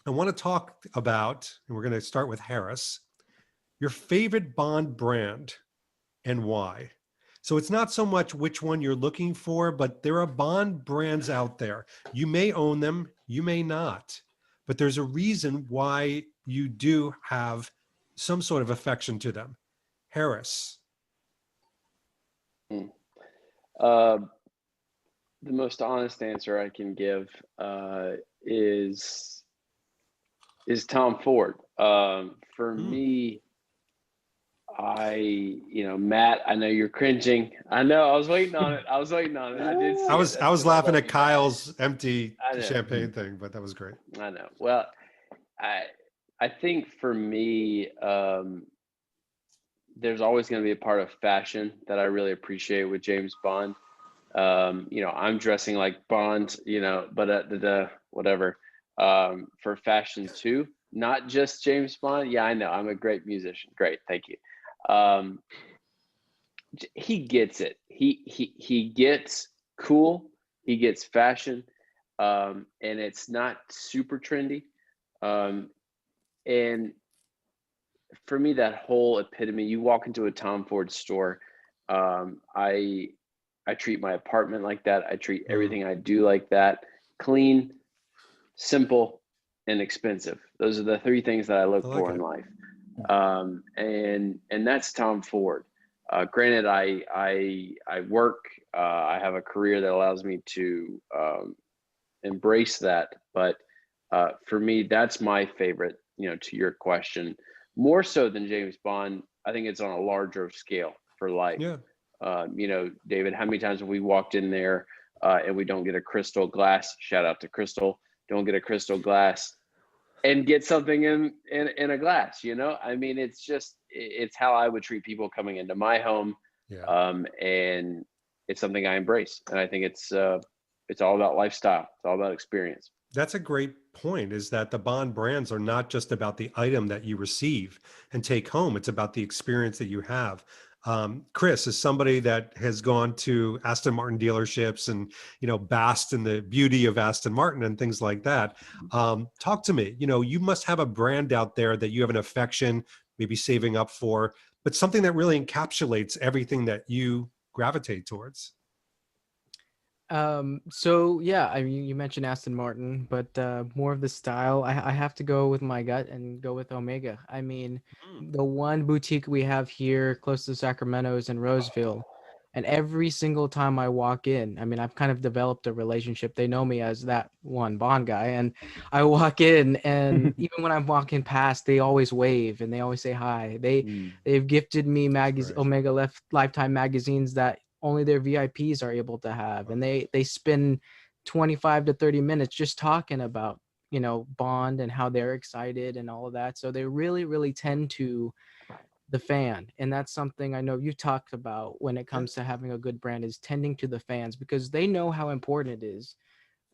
I want to talk about, and we're going to start with Harris, your favorite Bond brand and why. So it's not so much which one you're looking for, but there are Bond brands out there. You may own them, you may not, but there's a reason why you do have some sort of affection to them. Harris. Uh, the most honest answer I can give is Tom Ford. For me, Matt, I know you're cringing. I know. I was waiting on it. I did see it. I was laughing at Kyle's empty champagne thing, but that was great. I know. Well, I think for me, there's always going to be a part of fashion that I really appreciate with James Bond. I'm dressing like Bond, but whatever. For fashion too, not just James Bond. Yeah, I know. I'm a great musician. Great, thank you. He gets it. He gets cool. He gets fashion, and it's not super trendy. And for me, that whole epitome. You walk into a Tom Ford store. I treat my apartment like that. I treat everything I do like that. Clean, simple, and expensive. Those are the three things that I look for in life. And that's Tom Ford. Granted, I work, I have a career that allows me to embrace that. But for me, that's my favorite, to your question, more so than James Bond. I think it's on a larger scale for life. Yeah. David, how many times have we walked in there and we don't get a crystal glass? Shout out to Crystal. Don't get a crystal glass and get something in a glass, I mean, it's how I would treat people coming into my home. Yeah. And it's something I embrace. And I think it's all about lifestyle. It's all about experience. That's a great point, is that the Bond brands are not just about the item that you receive and take home. It's about the experience that you have. Chris is somebody that has gone to Aston Martin dealerships and, basked in the beauty of Aston Martin and things like that. Talk to me. You must have a brand out there that you have an affection, maybe saving up for, but something that really encapsulates everything that you gravitate towards. So yeah, I mean, you mentioned Aston Martin, but more of the style, I have to go with my gut and go with Omega. I mean, the one boutique we have here close to Sacramento is in Roseville. And every single time I walk in, I mean, I've kind of developed a relationship. They know me as that one Bond guy. And I walk in, and even when I'm walking past, they always wave and they always say hi. They've gifted me Omega Lifetime magazines that only their VIPs are able to have. And they spend 25 to 30 minutes just talking about, Bond and how they're excited and all of that. So they really, really tend to the fan. And that's something I know you talked about when it comes to having a good brand, is tending to the fans, because they know how important it is.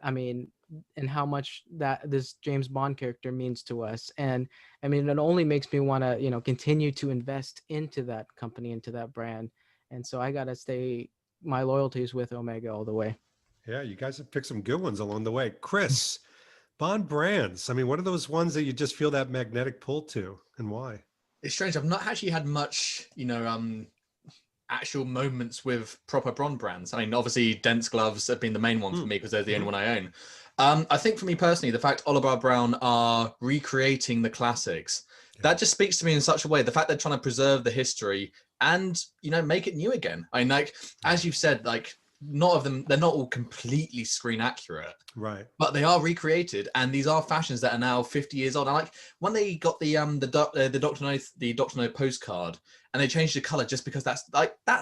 I mean, and how much that this James Bond character means to us. And I mean, it only makes me want to, continue to invest into that company, into that brand. And so I got to stay my loyalties with Omega all the way. Yeah, you guys have picked some good ones along the way. Chris, Bond brands. I mean, what are those ones that you just feel that magnetic pull to, and why? It's strange. I've not actually had much, actual moments with proper Bond brands. I mean, obviously, Dent's gloves have been the main one for me because they're the only one I own. I think for me personally, the fact Oliver Brown are recreating the classics, that just speaks to me in such a way. The fact they're trying to preserve the history and, make it new again. I mean, like, as you've said, like, not of them, they're not all completely screen accurate, right? But they are recreated, and these are fashions that are now 50 years old. I like when they got the Dr. No postcard, and they changed the color just because that's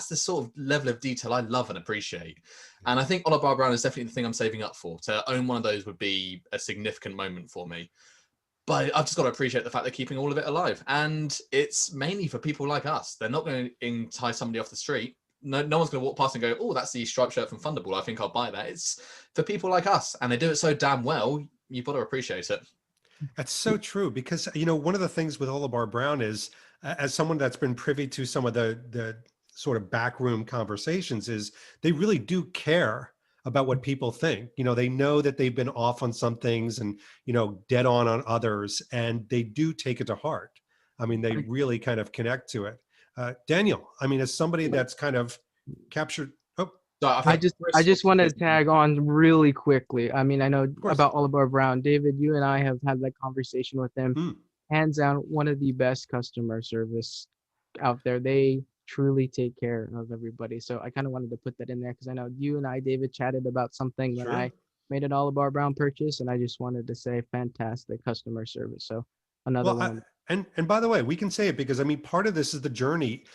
the sort of level of detail I love and appreciate. And I think Oliver Brown is definitely the thing I'm saving up for. To own one of those would be a significant moment for me. But I've just got to appreciate the fact they're keeping all of it alive, and it's mainly for people like us. They're not going to entice somebody off the street. No one's going to walk past and go, oh, that's the striped shirt from Thunderball. I think I'll buy that. It's for people like us, and they do it so damn well. You've got to appreciate it. That's so true, because, one of the things with Oliver Brown is, as someone that's been privy to some of the sort of backroom conversations, is they really do care about what people think. You know, they know that they've been off on some things and, you know, dead on others, and they do take it to heart. I mean, they really kind of connect to it. Daniel, I mean, as somebody that's kind of captured. Oh, So I just wanted to tag on really quickly. I mean, I know course. about Oliver Brown. David, you and I have had that conversation with him. Hands down, one of the best customer service out there. They truly take care of everybody. So I kind of wanted to put that in there because I know you and I, David, chatted about something when I made an Oliver Brown purchase, and I just wanted to say fantastic customer service. So another one. And by the way, we can say it because I mean, part of this is the journey.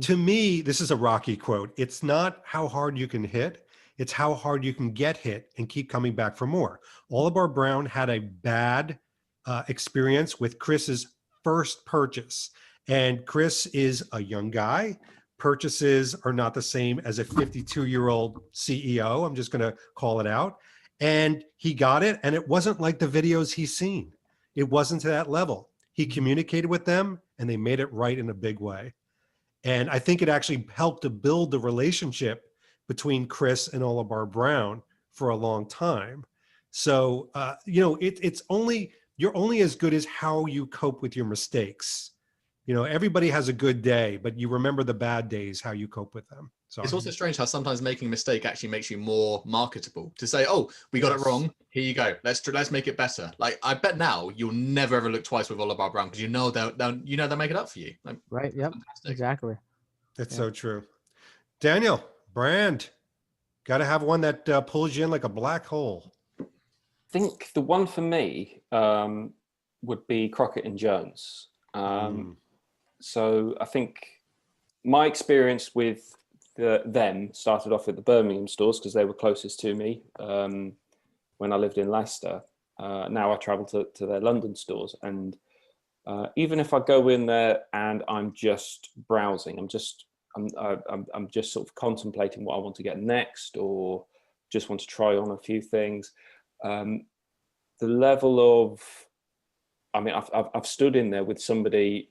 To me, this is a Rocky quote. It's not how hard you can hit, it's how hard you can get hit and keep coming back for more. Oliver Brown had a bad experience with Chris's first purchase. And Chris is a young guy. Purchases are not the same as a 52-year-old CEO. I'm just going to call it out. And he got it. And it wasn't like the videos he's seen. It wasn't to that level. He communicated with them and they made it right in a big way. And I think it actually helped to build the relationship between Chris and Oliver Brown for a long time. So, you know, you're only as good as how you cope with your mistakes. You know, everybody has a good day, but you remember the bad days, how you cope with them. So it's also strange how sometimes making a mistake actually makes you more marketable. To say, "Oh, we got it wrong. Here you go. Let's make it better." Like I bet now you'll never ever look twice with Oliver Brown because you know they'll make it up for you. Like, right? Yep. Fantastic. Exactly. That's so true. Daniel, brand, got to have one that pulls you in like a black hole. I think the one for me would be Crockett and Jones. So I think my experience with them started off at the Birmingham stores because they were closest to me when I lived in Leicester. Now I travel to their London stores, and even if I go in there and I'm just browsing, I'm just sort of contemplating what I want to get next, or just want to try on a few things. The level of, I mean, I've stood in there with somebody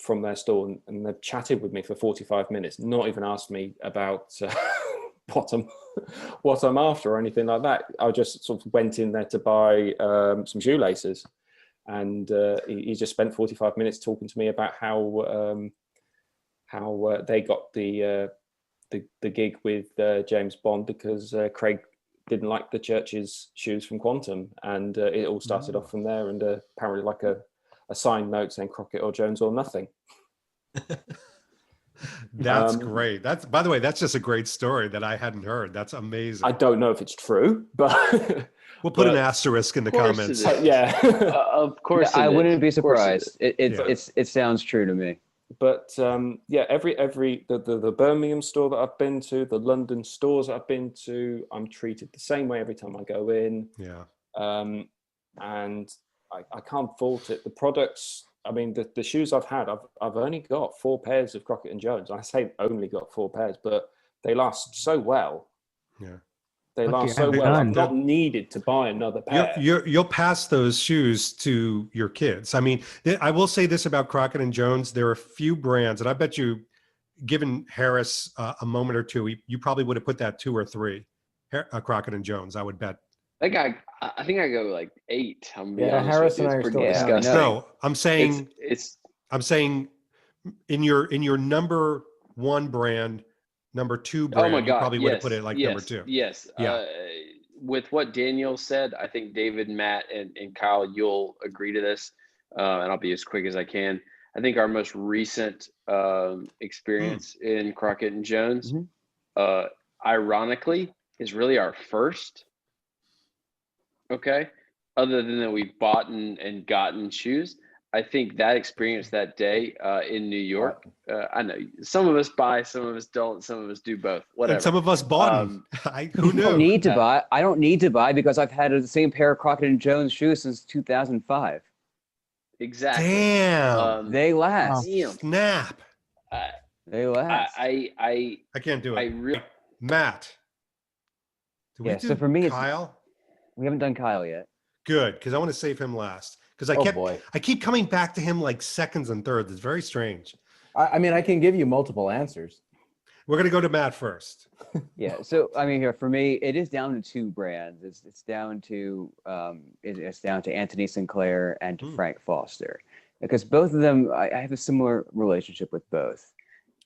from their store and they've chatted with me for 45 minutes, not even asked me about what I'm after or anything like that. I just sort of went in there to buy some shoelaces, and he just spent 45 minutes talking to me about how they got the gig with James Bond because Craig didn't like the Church's shoes from Quantum, and it all started off from there. And apparently, like a signed note saying Crockett or Jones or nothing. That's great. That's, by the way, that's just a great story that I hadn't heard. That's amazing. I don't know if it's true, but we'll put an asterisk in the comments. Yeah, of course. I wouldn't be surprised. It sounds true to me. But yeah, the Birmingham store that I've been to, the London stores that I've been to, I'm treated the same way every time I go in. Yeah. And I can't fault it. The products, I mean, the shoes I've had, I've only got 4 pairs of Crockett and Jones. I say only got 4 pairs, but they last so well. Yeah. They last so well. I've not needed to buy another pair. You'll pass those shoes to your kids. I mean, I will say this about Crockett and Jones. There are a few brands, and I bet you, given Harris a moment or two, you probably would have put that 2 or 3. Crockett and Jones, I would bet. That guy, I think I go like 8. Harris and I are still disgusting. No, I'm saying I'm saying in your number 1 brand, number 2 brand, oh my God, you probably would have put it like number 2. Yes. Yeah. With what Daniel said, I think David, Matt, and Kyle, you'll agree to this, and I'll be as quick as I can. I think our most recent experience in Crockett and Jones, ironically, is really our first. Okay, other than that, we've bought and gotten shoes. I think that experience that day in New York, I know some of us buy, some of us don't, some of us do both, whatever. And some of us bought them. Who knew? I don't need to buy. I don't need to buy because I've had the same pair of Crockett and Jones shoes since 2005. Exactly. Damn. They last. Snap. They last. I can't do it. Matt. So for me, Kyle? We haven't done Kyle yet. Good, because I want to save him last. Because I keep coming back to him like seconds and thirds. It's very strange. I mean, I can give you multiple answers. We're going to go to Matt first. Yeah. So I mean, here for me, it is down to two brands. It's down to it's down to Anthony Sinclair and to Frank Foster, because both of them I have a similar relationship with both,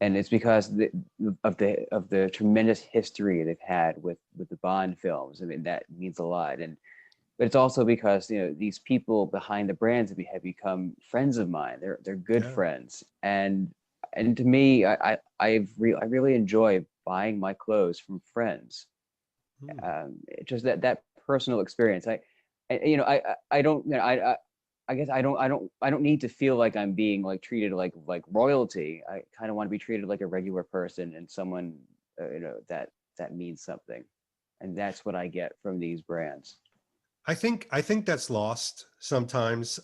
and it's because of the tremendous history they've had with the Bond films. I mean, that means a lot, but it's also because these people behind the brands have become friends of mine. They're good friends, and to me, I really enjoy buying my clothes from friends. Just that personal experience. I don't I guess I don't need to feel like I'm being like treated like royalty. I kind of want to be treated like a regular person and someone that means something, and that's what I get from these brands. I think that's lost sometimes.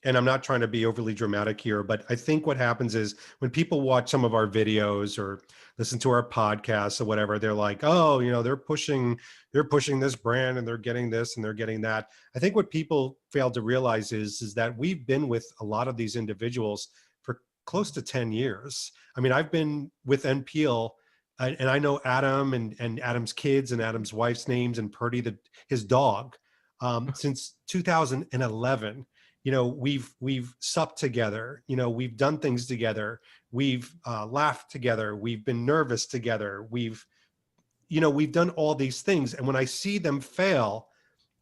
And I'm not trying to be overly dramatic here, but I think what happens is when people watch some of our videos or listen to our podcasts or whatever, they're like, oh, they're pushing this brand and they're getting this and they're getting that. I think what people fail to realize is that we've been with a lot of these individuals for close to 10 years. I mean, I've been with NPL, and I know Adam and Adam's kids and Adam's wife's names and Purdy, his dog, since 2011. We've supped together, we've done things together, we've laughed together, we've been nervous together, we've done all these things. And when I see them fail,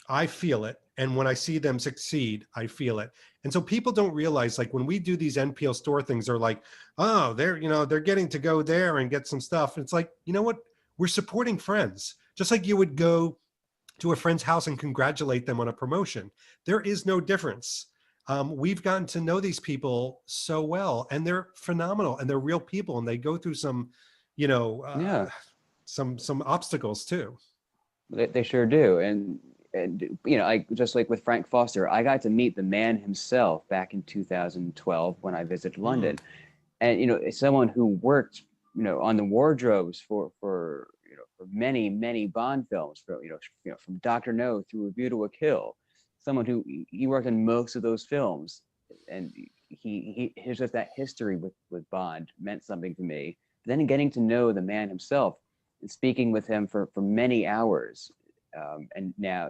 I feel it. And when I see them succeed, I feel it. And so people don't realize, like, when we do these NPL store things, they're like, oh, they're getting to go there and get some stuff. And it's like, you know what? We're supporting friends, just like you would go to a friend's house and congratulate them on a promotion. There is no difference. We've gotten to know these people so well, and they're phenomenal, and they're real people, and they go through some, some obstacles too. They sure do, and I just like with Frank Foster, I got to meet the man himself back in 2012 when I visited London, and someone who worked on the wardrobes for many Bond films, from Dr. No through A View to a Kill. Someone who he worked on most of those films, and he's just that history with Bond meant something to me. But then getting to know the man himself and speaking with him for many hours, and now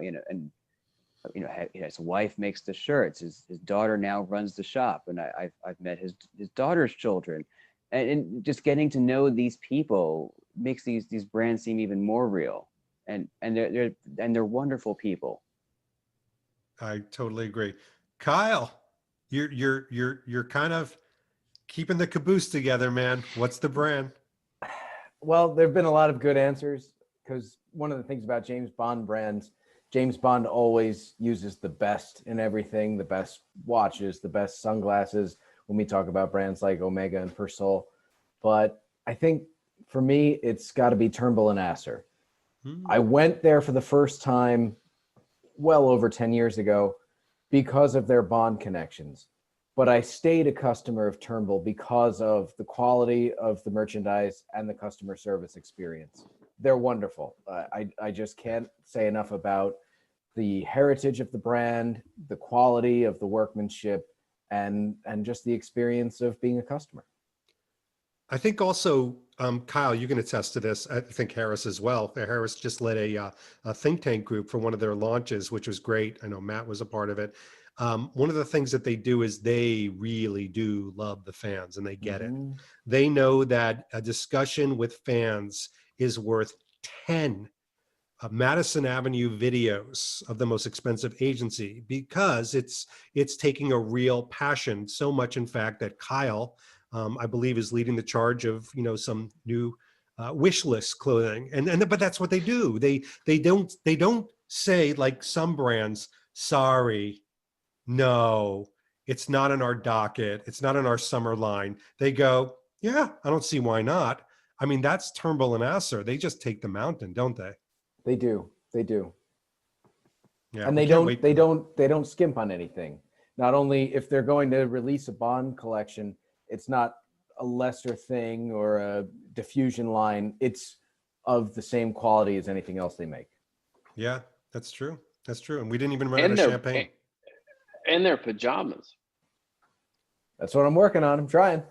his wife makes the shirts. His daughter now runs the shop, and I've met his daughter's children, and just getting to know these people makes these brands seem even more real, and they're wonderful people. I totally agree. Kyle, you're kind of keeping the caboose together, man. What's the brand? Well, there've been a lot of good answers, because one of the things about James Bond brands, James Bond always uses the best in everything, the best watches, the best sunglasses, when we talk about brands like Omega and Persol. But I think for me, it's got to be Turnbull and Asser. I went there for the first time well over 10 years ago because of their Bond connections. But I stayed a customer of Turnbull because of the quality of the merchandise and the customer service experience. They're wonderful. I just can't say enough about the heritage of the brand, the quality of the workmanship, and just the experience of being a customer. I think also, Kyle, you can attest to this. I think Harris as well. Harris just led a think tank group for one of their launches, which was great. I know Matt was a part of it. One of the things that they do is they really do love the fans, and they get it. They know that a discussion with fans is worth 10 Madison Avenue videos of the most expensive agency, because it's taking a real passion, so much in fact that Kyle, I believe, is leading the charge of some new wish list clothing, but that's what they do. They don't say, like some brands, sorry, no, it's not in our docket, it's not in our summer line. They go, yeah, I don't see why not. I mean, that's Turnbull and Asser. They just take the mountain, don't they? They do. Yeah, and they don't skimp on anything. Not only if they're going to release a Bond collection, it's not a lesser thing or a diffusion line. It's of the same quality as anything else they make. Yeah, that's true. And we didn't even run out of champagne. And their pajamas. That's what I'm working on. I'm trying.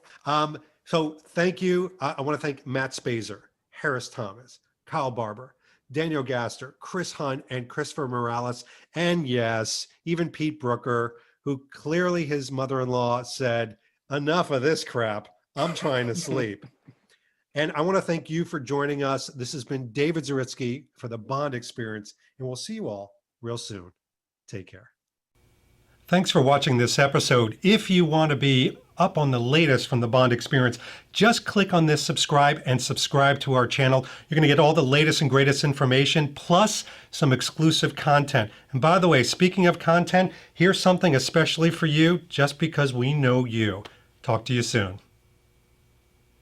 So thank you. I want to thank Matt Spazer, Harris Thomas, Kyle Barber, Daniel Gaster, Chris Hunt, and Christopher Morales. And yes, even Pete Brooker, who clearly his mother-in-law said, enough of this crap. I'm trying to sleep. And I want to thank you for joining us. This has been David Zaritsky for the Bond Experience, and we'll see you all real soon. Take care. Thanks for watching this episode. If you want to be up on the latest from the Bond Experience, just click on this subscribe and subscribe to our channel. You're going to get all the latest and greatest information, plus some exclusive content. And by the way, speaking of content, here's something especially for you, just because we know you. Talk to you soon.